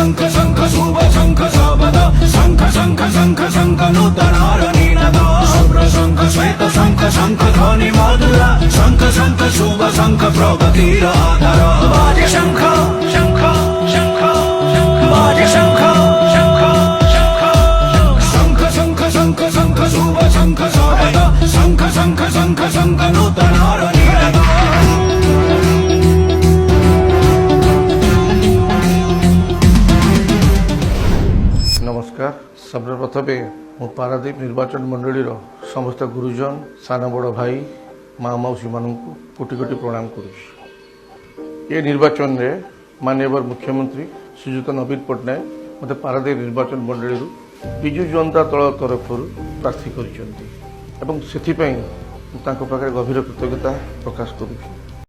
शंख शंख शुभ शंख शबद शंख शंख शंख शंख नूतनार नीलद शुभ्र शंख श्वेत शंख शंख ध्वनि मधुर शंख शंख शुभ शंख प्रगतिर आधार बाजे शंख शंख शंख बाजे शंख शंख शंख शंख शंख शंख शुभ शंख शबद शंख शंख शंख शंख नूतनार नीलद। नमस्कार। सर्वप्रथमे मु पारादीप निर्वाचन मंडली समस्त गुरुजन सान बड़ भाई माँ मौसी मान कोटि कोटि प्रणाम करुच्ची। ये निर्वाचन में माननीय मुख्यमंत्री श्रीजुत नवीन पट्टनायक मत पारादीप निर्वाचन मंडली विजु जनता दल तरफ प्रार्थी कर गभीर कृतज्ञता प्रकाश करुच्ची।